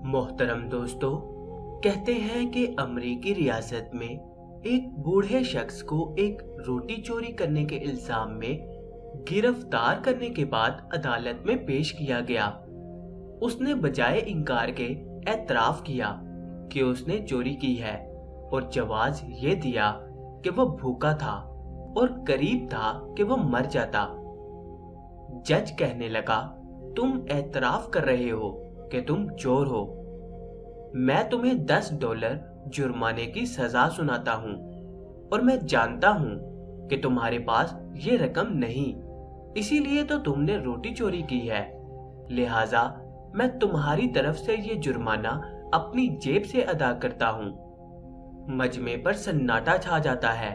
मोहतरम दोस्तों, कहते हैं कि अमरीकी रियासत में एक बूढ़े शख्स को एक रोटी चोरी करने के इल्जाम में गिरफ्तार करने के बाद अदालत में पेश किया गया। उसने बजाय इनकार के एतराफ किया कि उसने चोरी की है और जवाब ये दिया कि वह भूखा था और करीब था कि वह मर जाता। जज कहने लगा, तुम एतराफ कर रहे हो कि तुम चोर हो। मैं तुम्हें $10 जुर्माने की सजा सुनाता हूँ और मैं जानता हूँ कि तुम्हारे पास ये रकम नहीं, इसीलिए तो तुमने रोटी चोरी की है। लिहाजा मैं तुम्हारी तरफ से ये जुर्माना अपनी जेब से अदा करता हूँ। मजमे पर सन्नाटा छा जाता है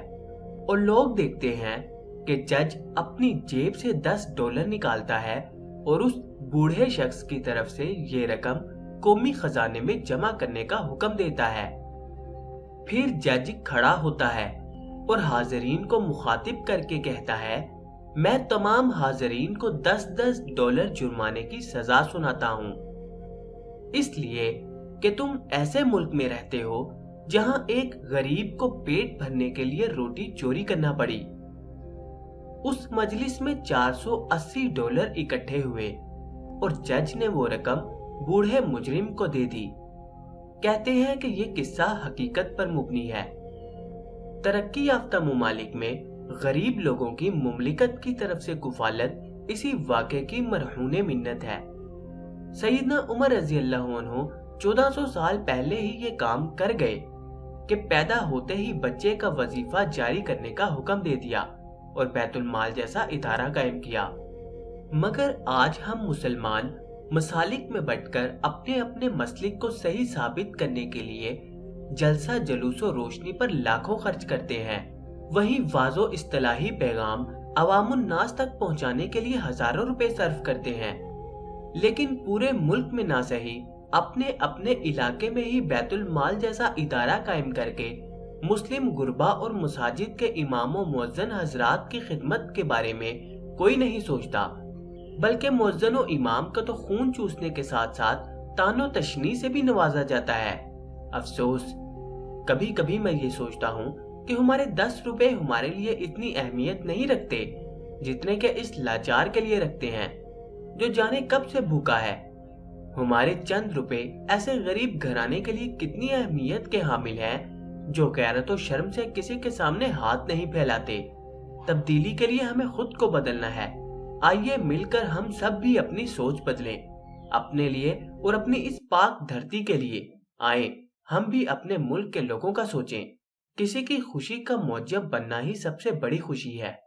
और लोग देखते हैं कि जज अपनी जेब से $10 निकालता है और उस बूढ़े शख्स की तरफ से ये रकम कौमी खजाने में जमा करने का हुक्म देता है। फिर जज खड़ा होता है और हाजिरीन को मुखातिब करके कहता है, मैं तमाम हाजिरीन को $10 जुर्माने की सजा सुनाता हूँ, इसलिए कि तुम ऐसे मुल्क में रहते हो जहां एक गरीब को पेट भरने के लिए रोटी चोरी करना पड़ी। उस मजलिस में $480 इकट्ठे हुए और जज ने वो रकम बूढ़े मुजरिम को दे दी। कहते हैं कि ये किस्सा हकीकत पर मुबनी है। तरक्की याफ्ता मुमालिक में गरीब लोगों की मुमलिकत की तरफ से कुफालत इसी वाक़े की मरहूने मिन्नत है। सैयदना उमर रज़ी अल्लाह अन्हु 1400 साल पहले ही ये काम कर गए कि पैदा होते ही बच्चे का वजीफा जारी करने का हुक्म दे दिया और बैतुल माल जैसा इदारा कायम किया। मगर आज हम मुसलमान मसालिक में बंटकर अपने अपने मसलिक को सही साबित करने के लिए जलसा जुलूस और रोशनी पर लाखों खर्च करते हैं। वहीं वाज़ो इस्तिलाही पैगाम अवामुन नास तक पहुंचाने के लिए हजारों रुपए सर्फ करते हैं, लेकिन पूरे मुल्क में ना सही अपने अपने इलाके में ही बैतुल माल जैसा इदारा कायम करके मुस्लिम गुरबा और मसाजिद के इमामों मुअज्जिन हजरात की खिदमत के बारे में कोई नहीं सोचता, बल्कि मुअज्जिन और इमाम का तो खून चूसने के साथ साथ तानो तशनी से भी नवाजा जाता है। अफसोस, कभी कभी मैं ये सोचता हूँ कि हमारे 10 रुपए हमारे लिए इतनी अहमियत नहीं रखते जितने के इस लाचार के लिए रखते हैं जो जाने कब से भूखा है। हमारे चंद रुपए ऐसे गरीब घराने के लिए कितनी अहमियत के हामिल हैं जो गैरत और शर्म से किसी के सामने हाथ नहीं फैलाते। तब्दीली के लिए हमें खुद को बदलना है। आइए मिलकर हम सब भी अपनी सोच बदलें, अपने लिए और अपनी इस पाक धरती के लिए। आए हम भी अपने मुल्क के लोगों का सोचें। किसी की खुशी का मौजब बनना ही सबसे बड़ी खुशी है।